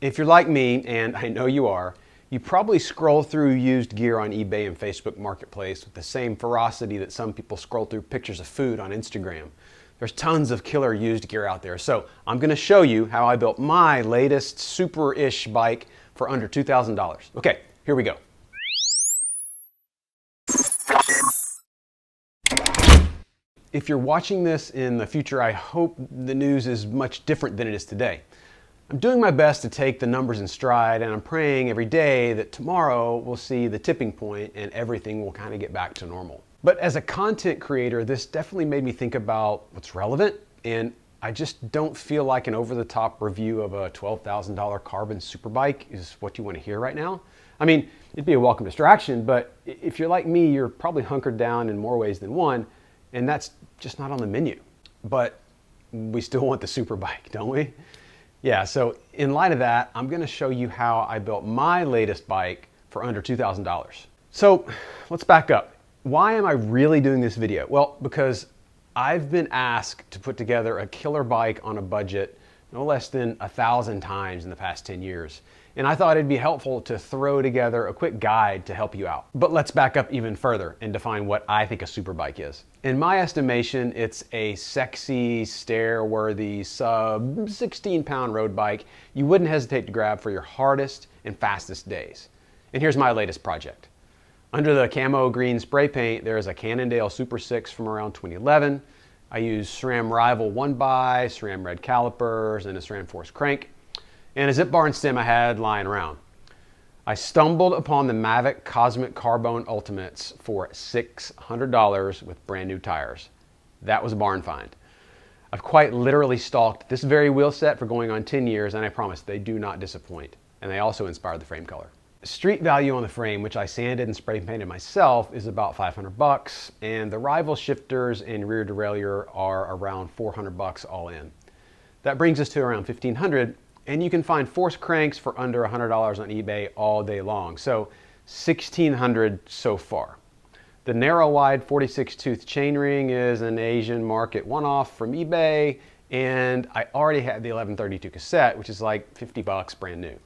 If you're like me, and I know you are, you probably scroll through used gear on eBay and Facebook Marketplace with the same ferocity that some people scroll through pictures of food on Instagram. There's tons of killer used gear out there, so I'm going to show you how I built my latest super-ish bike for under $2,000. Okay, here we go. If you're watching this in the future, I hope the news is much different than it is today. I'm doing my best to take the numbers in stride, and I'm praying every day that tomorrow we'll see the tipping point and everything will kind of get back to normal. But as a content creator, this definitely made me think about what's relevant, and I just don't feel like an over-the-top review of a $12,000 carbon Superbike is what you want to hear right now. I mean, it'd be a welcome distraction, but if you're like me, you're probably hunkered down in more ways than one, and that's just not on the menu. But we still want the Superbike, don't we? Yeah, so in light of that, I'm going to show you how I built my latest bike for under $2,000. So let's back up. Why am I really doing this video? Well, because I've been asked to put together a killer bike on a budget no less than 1,000 times in the past 10 years. And I thought it'd be helpful to throw together a quick guide to help you out. But let's back up even further and define what I think a Superbike is. In my estimation, it's a sexy, stare-worthy, sub 16-pound road bike you wouldn't hesitate to grab for your hardest and fastest days. And here's my latest project. Under the camo green spray paint, there is a Cannondale Super 6 from around 2011. I use SRAM Rival 1x, SRAM red calipers, and a SRAM Force crank, and a zip bar and stem I had lying around. I stumbled upon the Mavic Cosmic Carbone Ultimates for $600 with brand new tires. That was a barn find. I've quite literally stalked this very wheel set for going on 10 years, and I promise they do not disappoint. And they also inspired the frame color. Street value on the frame, which I sanded and spray painted myself, is about $500, and the Rival shifters and rear derailleur are around $400 all in. That brings us to around $1,500, and you can find Force cranks for under $100 on eBay all day long, so $1,600 so far. The narrow-wide 46-tooth chainring is an Asian market one-off from eBay, and I already had the 1132 cassette, which is like $50 brand new.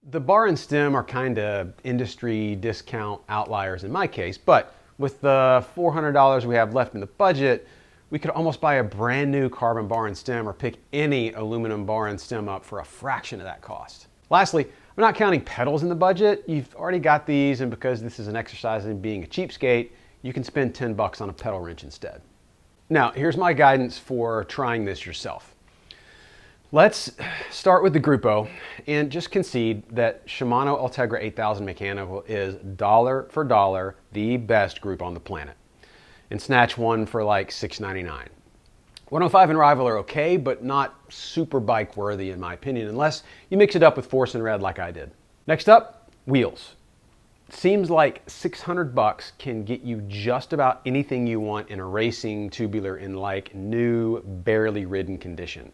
The bar and stem are kind of industry discount outliers in my case, but with the $400 we have left in the budget, we could almost buy a brand new carbon bar and stem or pick any aluminum bar and stem up for a fraction of that cost. Lastly, I'm not counting pedals in the budget. You've already got these, and because this is an exercise in being a cheapskate, you can spend $10 on a pedal wrench instead. Now, here's my guidance for trying this yourself. Let's start with the Grupo and just concede that Shimano Ultegra 8000 Mechanical is dollar for dollar the best group on the planet, and snatch one for like $6.99. 105 and Rival are okay, but not super bike worthy in my opinion, unless you mix it up with Force and Red like I did. Next up, wheels. Seems like $600 can get you just about anything you want in a racing tubular in like new, barely ridden condition.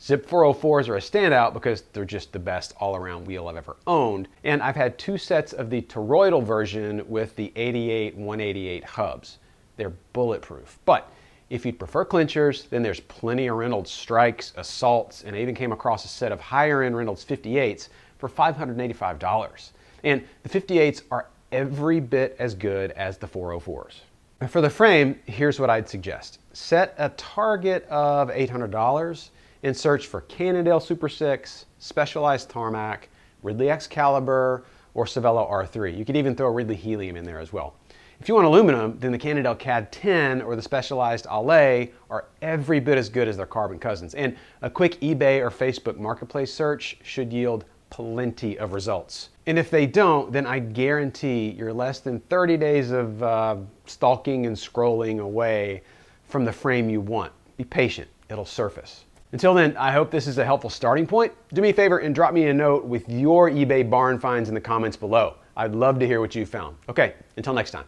Zip 404s are a standout because they're just the best all-around wheel I've ever owned, and I've had two sets of the toroidal version with the 88-188 hubs. They're bulletproof, but if you'd prefer clinchers, then there's plenty of Reynolds Strikes, Assaults, and I even came across a set of higher-end Reynolds 58s for $585. And the 58s are every bit as good as the 404s. For the frame, here's what I'd suggest. Set a target of $800 and search for Cannondale Super 6, Specialized Tarmac, Ridley Excalibur, or Cervelo R3. You could even throw a Ridley Helium in there as well. If you want aluminum, then the Cannondale CAD 10 or the Specialized Ale are every bit as good as their carbon cousins. And a quick eBay or Facebook Marketplace search should yield plenty of results. And if they don't, then I guarantee you're less than 30 days of stalking and scrolling away from the frame you want. Be patient, it'll surface. Until then, I hope this is a helpful starting point. Do me a favor and drop me a note with your eBay barn finds in the comments below. I'd love to hear what you found. Okay, until next time.